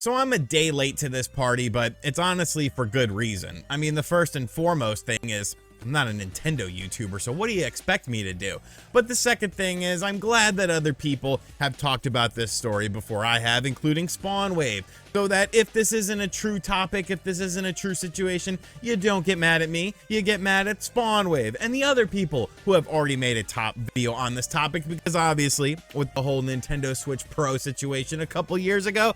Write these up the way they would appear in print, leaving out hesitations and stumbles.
So I'm a day late to this party, but it's honestly for good reason. I mean, the first and foremost thing is I'm not a Nintendo YouTuber, so what do you expect me to do? But the second thing is I'm glad that other people have talked about this story before I have, including Spawnwave, so that if this isn't a true topic, if this isn't a true situation, you don't get mad at me, you get mad at Spawnwave and the other people who have already made a top video on this topic, because obviously with the whole Nintendo Switch Pro situation a couple years ago,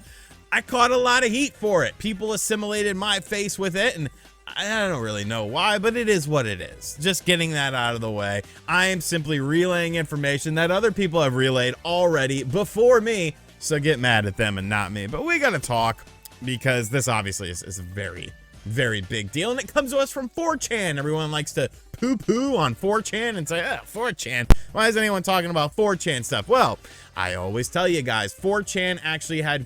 I caught a lot of heat for it. People assimilated my face with it, and I don't really know why, but it is what it is. Just getting that out of the way. I am simply relaying information that other people have relayed already before me, so get mad at them and not me. But we gotta talk, because this obviously is a very, very big deal, and it comes to us from 4chan. Everyone likes to poo-poo on 4chan and say, 4chan, why is anyone talking about 4chan stuff? Well, I always tell you guys, 4chan actually had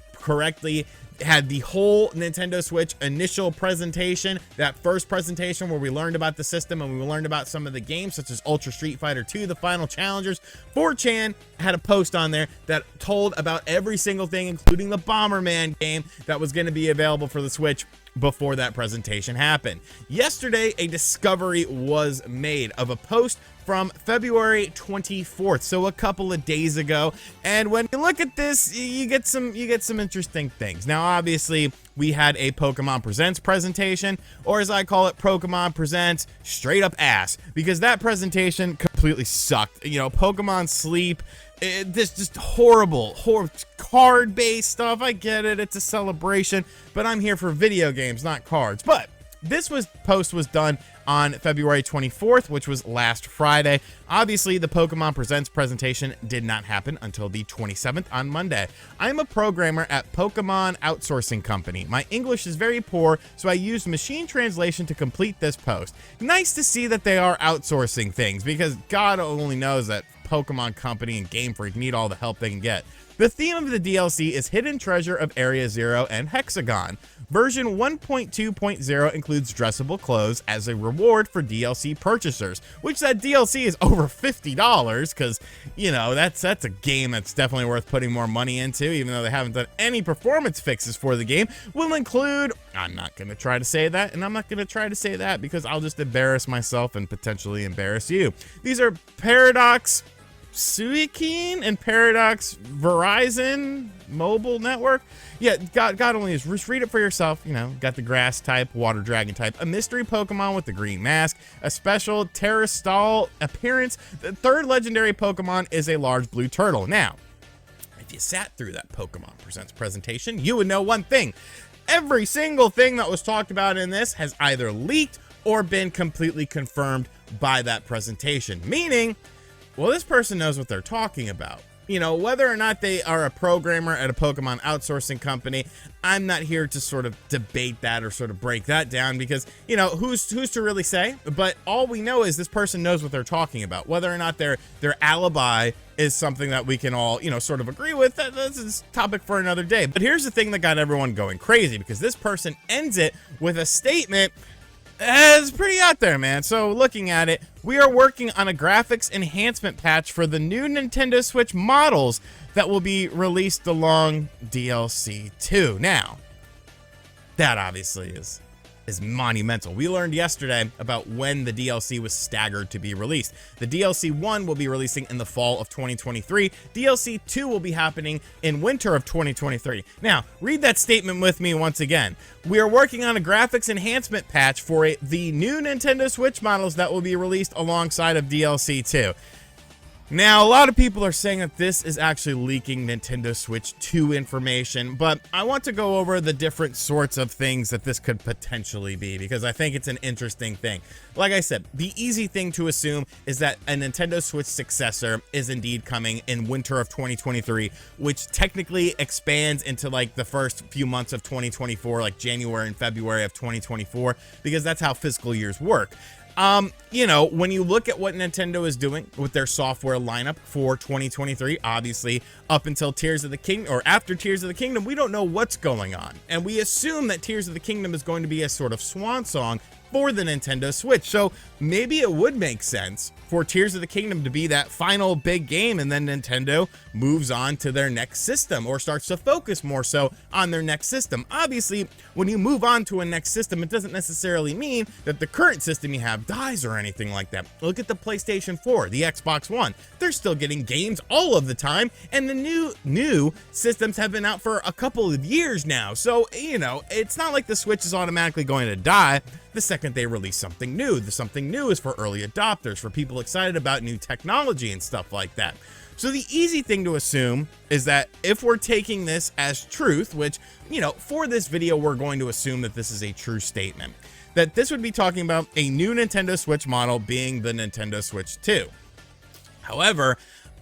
the whole Nintendo Switch initial presentation, that first presentation where we learned about the system and we learned about some of the games such as Ultra Street Fighter 2, the final challengers. 4chan had a post on there that told about every single thing, including the Bomberman game that was going to be available for the Switch before that presentation happened. Yesterday, a discovery was made of a post from February 24th, so a couple of days ago. And when you look at this, you get some interesting things. Now, obviously, we had a Pokemon Presents presentation, or as I call it, Pokemon Presents straight up ass, because that presentation completely sucked. You know, Pokemon Sleep, this just horrible card-based stuff. I get it, it's a celebration, but I'm here for video games, not cards. But this post was done on February 24th, which was last Friday. Obviously, the Pokemon Presents presentation did not happen until the 27th on Monday. I'm a programmer at Pokemon Outsourcing Company. My English is very poor, so I used machine translation to complete this post. Nice to see that they are outsourcing things, because God only knows that Pokemon Company and Game Freak need all the help they can get. The theme of the DLC is Hidden Treasure of Area Zero and Hexagon. Version 1.2.0 includes dressable clothes as a reward for DLC purchasers, which that DLC is over $50, because, you know, that's a game that's definitely worth putting more money into, even though they haven't done any performance fixes for the game. Will include, I'm not going to try to say that, and I'm not going to try to say that, because I'll just embarrass myself and potentially embarrass you. These are Paradox Suikin and Paradox Verizon Mobile Network. Yeah, God only is. Just read it for yourself. You know, got the grass type, water dragon type, a mystery Pokemon with the green mask, a special Terrastal appearance. The third legendary Pokemon is a large blue turtle. Now, if you sat through that Pokemon Presents presentation, you would know one thing. Every single thing that was talked about in this has either leaked or been completely confirmed by that presentation. Meaning, well, this person knows what they're talking about. You know, whether or not they are a programmer at a Pokemon outsourcing company, I'm not here to sort of debate that or sort of break that down, because, you know, who's to really say? But all we know is this person knows what they're talking about. Whether or not their alibi is something that we can all, you know, sort of agree with, this is a topic for another day. But here's the thing that got everyone going crazy, because this person ends it with a statement it's pretty out there, man. So looking at it, we are working on a graphics enhancement patch for the new Nintendo Switch models that will be released along DLC 2. Now, that obviously is monumental. We learned yesterday about when the DLC was staggered to be released. The DLC 1 will be releasing in the fall of 2023. DLC 2 will be happening in winter of 2023. Now, read that statement with me once again. We are working on a graphics enhancement patch for the new Nintendo Switch models that will be released alongside of DLC 2. Now, a lot of people are saying that this is actually leaking Nintendo Switch 2 information, but I want to go over the different sorts of things that this could potentially be, because I think it's an interesting thing. Like I said, the easy thing to assume is that a Nintendo Switch successor is indeed coming in winter of 2023, which technically expands into like the first few months of 2024, like January and February of 2024, because that's how fiscal years work. You know, when you look at what Nintendo is doing with their software lineup for 2023, obviously up until Tears of the Kingdom, or after Tears of the Kingdom, we don't know what's going on. And we assume that Tears of the Kingdom is going to be a sort of swan song for the Nintendo Switch. So maybe it would make sense for Tears of the Kingdom to be that final big game, and then Nintendo moves on to their next system or starts to focus more so on their next system. Obviously, when you move on to a next system, it doesn't necessarily mean that the current system you have dies or anything like that. Look at the PlayStation 4, the Xbox One. They're still getting games all of the time, and the new systems have been out for a couple of years now. So, you know, it's not like the Switch is automatically going to die the second they release something new. The something new is for early adopters, for people excited about new technology and stuff like that. So the easy thing to assume is that if we're taking this as truth, which, you know, for this video, we're going to assume that this is a true statement, that this would be talking about a new Nintendo Switch model being the Nintendo Switch 2. However,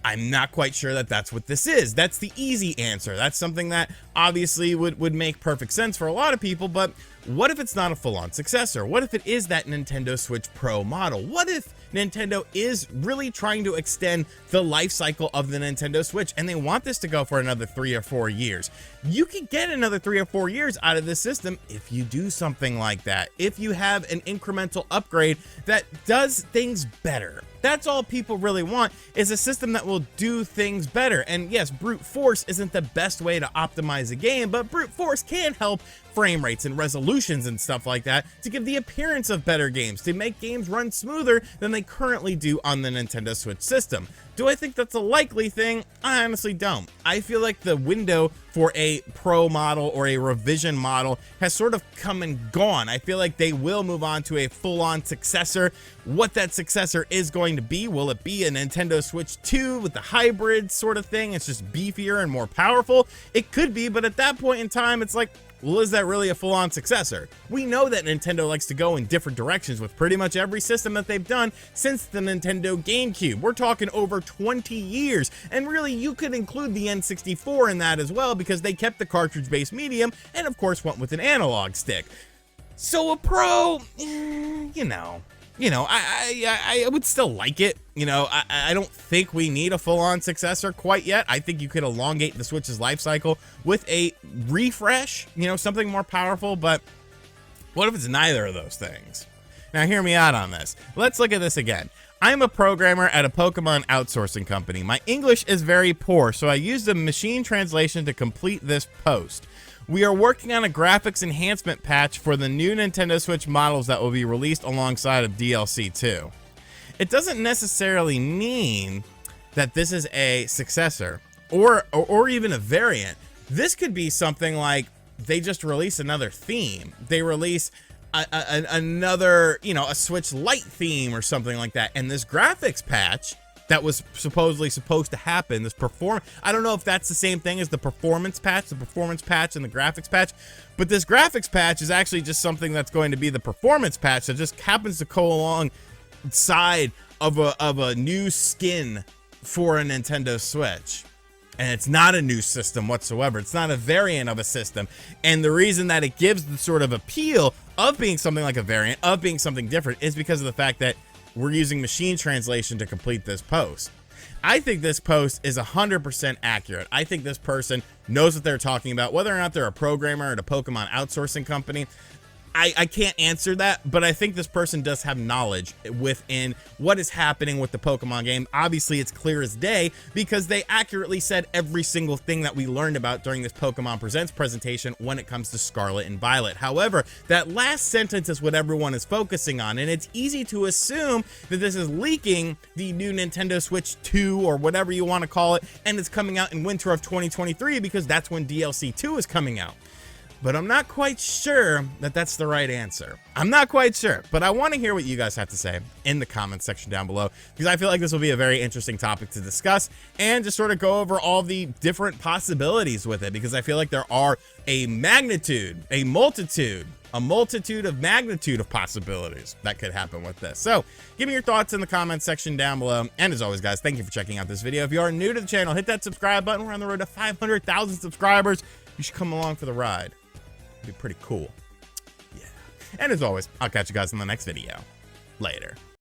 I'm not quite sure that that's what this is. That's the easy answer. That's something that obviously would make perfect sense for a lot of people, but what if it's not a full-on successor? What if it is that Nintendo Switch Pro model? What if Nintendo is really trying to extend the life cycle of the Nintendo Switch and they want this to go for another 3 or 4 years? You can get another 3 or 4 years out of this system if you do something like that, if you have an incremental upgrade that does things better. That's all people really want, is a system that will do things better. And yes, brute force isn't the best way to optimize a game, but brute force can help frame rates and resolutions and stuff like that to give the appearance of better games, to make games run smoother than they currently do on the Nintendo Switch system. Do I think that's a likely thing? I honestly don't. I feel like the window for a pro model or a revision model has sort of come and gone. I feel like they will move on to a full-on successor. What that successor is going to be, will it be a Nintendo Switch 2 with the hybrid sort of thing? It's just beefier and more powerful. It could be, but at that point in time, it's like, well, is that really a full-on successor? We know that Nintendo likes to go in different directions with pretty much every system that they've done since the Nintendo GameCube. We're talking over 20 years, and really you could include the N64 in that as well, because they kept the cartridge-based medium and of course went with an analog stick. So a Pro, I would still like it. I don't think we need a full-on successor quite yet. I think you could elongate the Switch's life cycle with a refresh, something more powerful, but what if it's neither of those things? Now, hear me out on this. Let's look at this again. I'm a programmer at a Pokemon outsourcing company. My English is very poor, so I used a machine translation to complete this post. We are working on a graphics enhancement patch for the new Nintendo Switch models that will be released alongside of DLC 2. It doesn't necessarily mean that this is a successor or even a variant. This could be something like they just release another theme. They release another, a Switch Lite theme or something like that. And this graphics patch that was supposedly supposed to happen, I don't know if that's the same thing as the performance patch and the graphics patch, but this graphics patch is actually just something that's going to be the performance patch that just happens to go alongside of a new skin for a Nintendo Switch. And it's not a new system whatsoever. It's not a variant of a system. And the reason that it gives the sort of appeal of being something like a variant, of being something different, is because of the fact that we're using machine translation to complete this post. I think this post is 100% accurate. I think this person knows what they're talking about, whether or not they're a programmer at a Pokemon outsourcing company. I can't answer that, but I think this person does have knowledge within what is happening with the Pokemon game. Obviously, it's clear as day because they accurately said every single thing that we learned about during this Pokemon Presents presentation when it comes to Scarlet and Violet. However, that last sentence is what everyone is focusing on, and it's easy to assume that this is leaking the new Nintendo Switch 2 or whatever you want to call it, and it's coming out in winter of 2023 because that's when DLC 2 is coming out. But I'm not quite sure that that's the right answer. I'm not quite sure, but I want to hear what you guys have to say in the comments section down below, because I feel like this will be a very interesting topic to discuss and just sort of go over all the different possibilities with it, because I feel like there are a multitude of possibilities that could happen with this. So give me your thoughts in the comments section down below. And as always, guys, thank you for checking out this video. If you are new to the channel, hit that subscribe button. We're on the road to 500,000 subscribers. You should come along for the ride. It'd be pretty cool. Yeah. And as always, I'll catch you guys in the next video. Later.